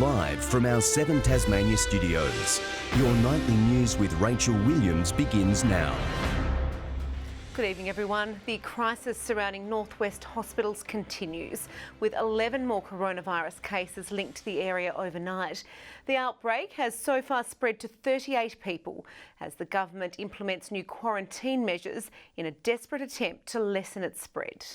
Live from our 7 Tasmania studios, your nightly news with Rachel Williams begins now. Good evening, everyone. The crisis surrounding Northwest hospitals continues, with 11 more coronavirus cases linked to the area overnight. The outbreak has so far spread to 38 people as the government implements new quarantine measures in a desperate attempt to lessen its spread.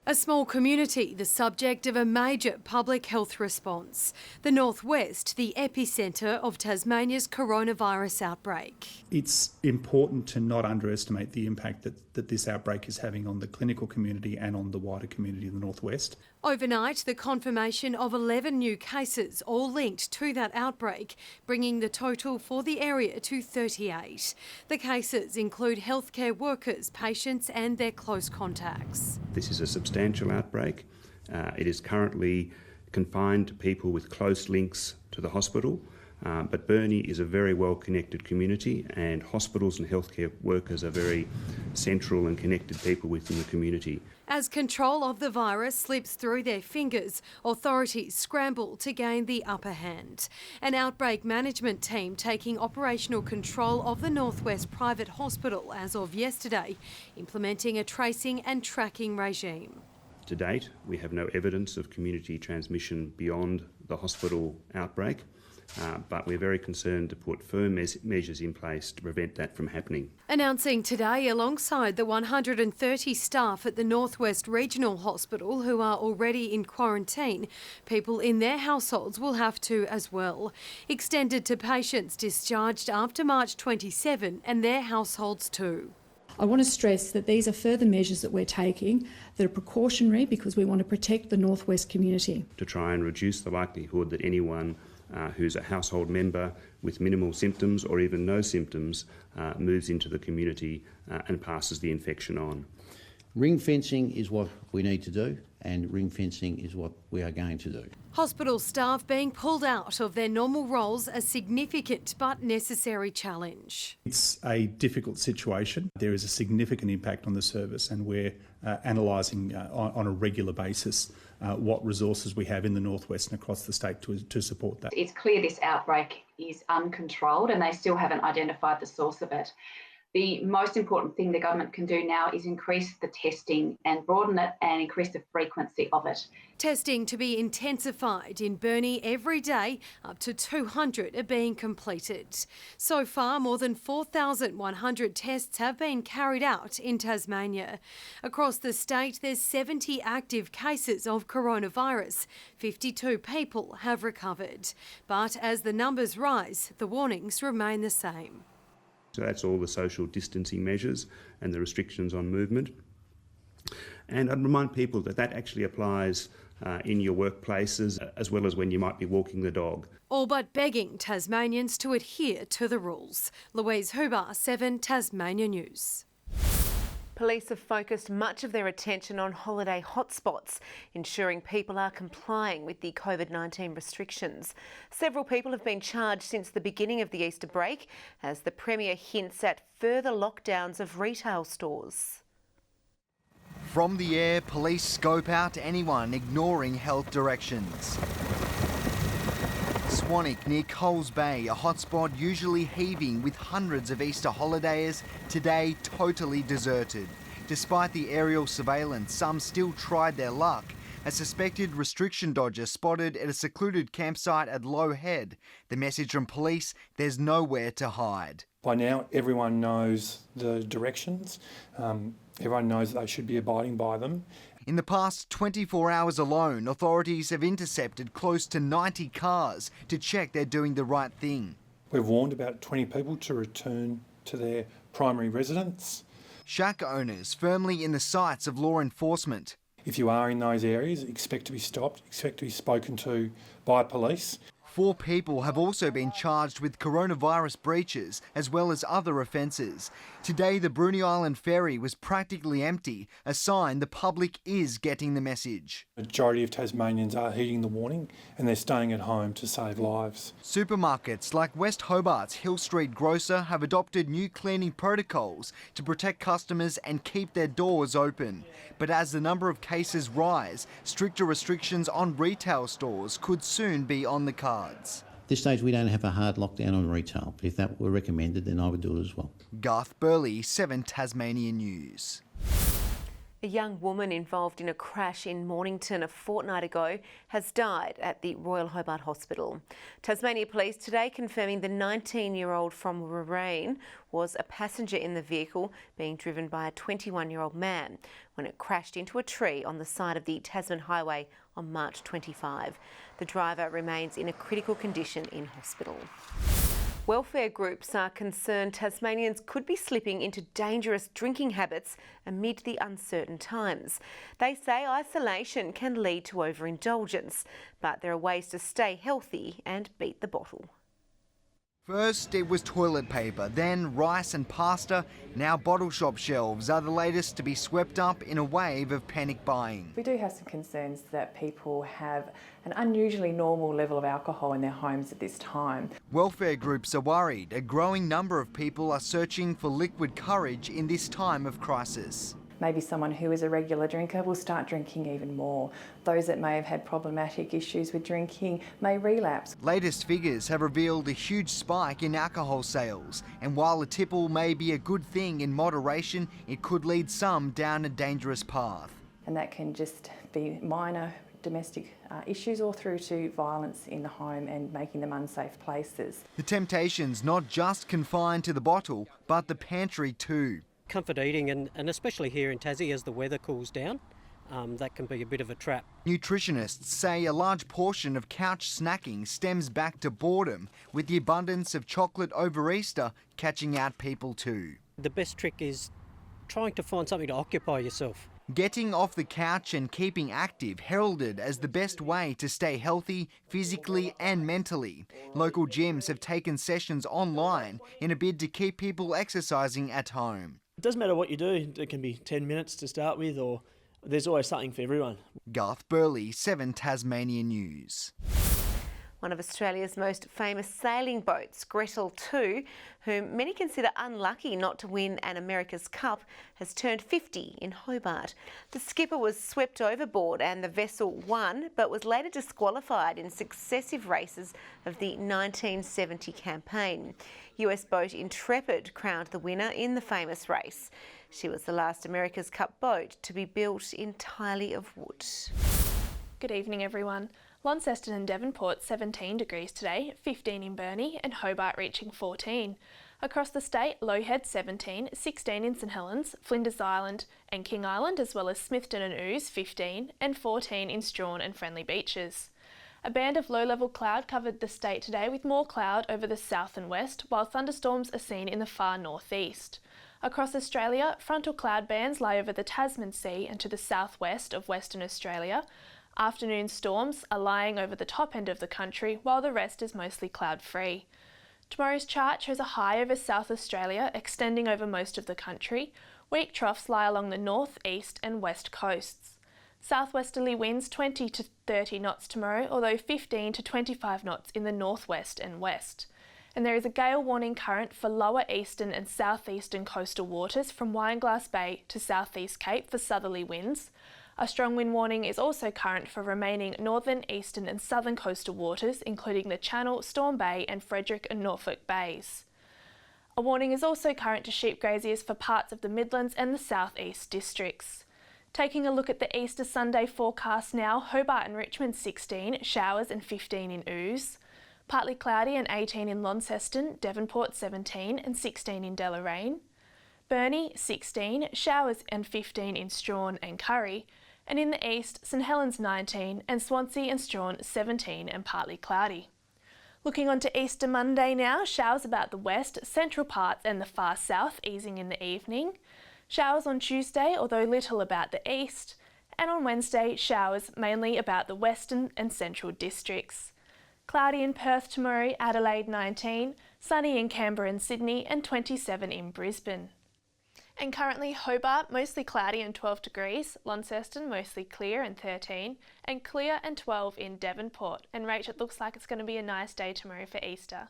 A small community, the subject of a major public health response. The Northwest, the epicentre of Tasmania's coronavirus outbreak. It's important to not underestimate the impact that this outbreak is having on the clinical community and on the wider community in the Northwest. Overnight, the confirmation of 11 new cases, all linked to that outbreak, bringing the total for the area to 38. The cases include healthcare workers, patients and their close contacts. This is a substantial outbreak. It is currently confined to people with close links to the hospital, but Burnie is a very well-connected community, and hospitals and healthcare workers are very central and connected people within the community. As control of the virus slips through their fingers, authorities scramble to gain the upper hand. An outbreak management team taking operational control of the Northwest Private Hospital as of yesterday, implementing a tracing and tracking regime. To date, we have no evidence of community transmission beyond the hospital outbreak. But we're very concerned to put firm measures in place to prevent that from happening. Announcing today, alongside the 130 staff at the Northwest Regional Hospital who are already in quarantine, people in their households will have to as well. Extended to patients discharged after March 27 and their households too. I want to stress that these are further measures that we're taking that are precautionary because we want to protect the Northwest community. To try and reduce the likelihood that anyone who's a household member with minimal symptoms or even no symptoms moves into the community and passes the infection on. Ring fencing is what we need to do, and ring fencing is what we are going to do. Hospital staff being pulled out of their normal roles, a significant but necessary challenge. It's a difficult situation. There is a significant impact on the service, and we're analysing on a regular basis what resources we have in the Northwest and across the state to support that. It's clear this outbreak is uncontrolled and they still haven't identified the source of it. The most important thing the government can do now is increase the testing and broaden it and increase the frequency of it. Testing to be intensified in Burnie every day. Up to 200 are being completed. So far, more than 4,100 tests have been carried out in Tasmania. Across the state, there's 70 active cases of coronavirus. 52 people have recovered. But as the numbers rise, the warnings remain the same. So that's all the social distancing measures and the restrictions on movement. And I'd remind people that that actually applies in your workplaces as well as when you might be walking the dog. All but begging Tasmanians to adhere to the rules. Louise Huber, 7 Tasmania News. Police have focused much of their attention on holiday hotspots, ensuring people are complying with the COVID-19 restrictions. Several people have been charged since the beginning of the Easter break, as the Premier hints at further lockdowns of retail stores. From the air, police scope out anyone ignoring health directions. Swanwick near Coles Bay, a hotspot usually heaving with hundreds of Easter holidayers, today totally deserted. Despite the aerial surveillance, some still tried their luck. A suspected restriction dodger spotted at a secluded campsite at Low Head. The message from police, there's nowhere to hide. By now, everyone knows the directions. Everyone knows that they should be abiding by them. In the past 24 hours alone, authorities have intercepted close to 90 cars to check they're doing the right thing. We've warned about 20 people to return to their primary residence. Shack owners firmly in the sights of law enforcement. If you are in those areas, expect to be stopped, expect to be spoken to by police. 4 people have also been charged with coronavirus breaches as well as other offences. Today, the Bruny Island ferry was practically empty, a sign the public is getting the message. The majority of Tasmanians are heeding the warning and they're staying at home to save lives. Supermarkets like West Hobart's Hill Street grocer have adopted new cleaning protocols to protect customers and keep their doors open. But as the number of cases rise, stricter restrictions on retail stores could soon be on the cards. At this stage, we don't have a hard lockdown on retail, but if that were recommended, then I would do it as well. Garth Burley, 7 Tasmania News. A young woman involved in a crash in Mornington a fortnight ago has died at the Royal Hobart Hospital. Tasmania Police today confirming the 19-year-old from Warrane was a passenger in the vehicle being driven by a 21-year-old man when it crashed into a tree on the side of the Tasman Highway on March 25. The driver remains in a critical condition in hospital. Welfare groups are concerned Tasmanians could be slipping into dangerous drinking habits amid the uncertain times. They say isolation can lead to overindulgence, but there are ways to stay healthy and beat the bottle. First, it was toilet paper, then rice and pasta. Now bottle shop shelves are the latest to be swept up in a wave of panic buying. We do have some concerns that people have an unusually normal level of alcohol in their homes at this time. Welfare groups are worried a growing number of people are searching for liquid courage in this time of crisis. Maybe someone who is a regular drinker will start drinking even more. Those that may have had problematic issues with drinking may relapse. Latest figures have revealed a huge spike in alcohol sales, and while a tipple may be a good thing in moderation, it could lead some down a dangerous path. And that can just be minor domestic issues or through to violence in the home and making them unsafe places. The temptation's not just confined to the bottle, but the pantry too. Comfort eating and especially here in Tassie as the weather cools down, that can be a bit of a trap. Nutritionists say a large portion of couch snacking stems back to boredom, with the abundance of chocolate over Easter catching out people too. The best trick is trying to find something to occupy yourself. Getting off the couch and keeping active heralded as the best way to stay healthy physically and mentally. Local gyms have taken sessions online in a bid to keep people exercising at home. It doesn't matter what you do, it can be 10 minutes to start with, or there's always something for everyone. Garth Burley, 7 Tasmania News. One of Australia's most famous sailing boats, Gretel 2, whom many consider unlucky not to win an America's Cup, has turned 50 in Hobart. The skipper was swept overboard and the vessel won, but was later disqualified in successive races of the 1970 campaign. US boat Intrepid crowned the winner in the famous race. She was the last America's Cup boat to be built entirely of wood. Good evening, everyone. Launceston and Devonport 17 degrees today, 15 in Burnie and Hobart reaching 14. Across the state, Lowhead 17, 16 in St Helens, Flinders Island and King Island, as well as Smithton and Ouse 15 and 14 in Strawn and Friendly Beaches. A band of low-level cloud covered the state today with more cloud over the south and west, while thunderstorms are seen in the far northeast. Across Australia, frontal cloud bands lie over the Tasman Sea and to the southwest of Western Australia. Afternoon storms are lying over the top end of the country, while the rest is mostly cloud-free. Tomorrow's chart shows a high over South Australia extending over most of the country. Weak troughs lie along the north, east and west coasts. Southwesterly winds 20 to 30 knots tomorrow, although 15 to 25 knots in the northwest and west. And there is a gale warning current for lower eastern and southeastern coastal waters from Wineglass Bay to Southeast Cape for southerly winds. A strong wind warning is also current for remaining northern, eastern and southern coastal waters, including the Channel, Storm Bay and Frederick and Norfolk Bays. A warning is also current to sheep graziers for parts of the Midlands and the southeast districts. Taking a look at the Easter Sunday forecast now, Hobart and Richmond 16, showers and 15 in Ouse. Partly cloudy and 18 in Launceston, Devonport 17 and 16 in Deloraine. Burnie 16, showers and 15 in Strawn and Curry. And in the east, St Helens 19 and Swansea and Strawn 17 and partly cloudy. Looking on to Easter Monday now, showers about the west, central parts and the far south, easing in the evening. Showers on Tuesday, although little about the east. And on Wednesday, showers mainly about the western and central districts. Cloudy in Perth tomorrow, Adelaide 19, sunny in Canberra and Sydney and 27 in Brisbane. And currently Hobart mostly cloudy and 12 degrees, Launceston mostly clear and 13, and clear and 12 in Devonport. And Rach, it looks like it's going to be a nice day tomorrow for Easter.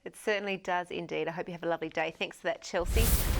It certainly does indeed. I hope you have a lovely day. Thanks for that, Chelsea.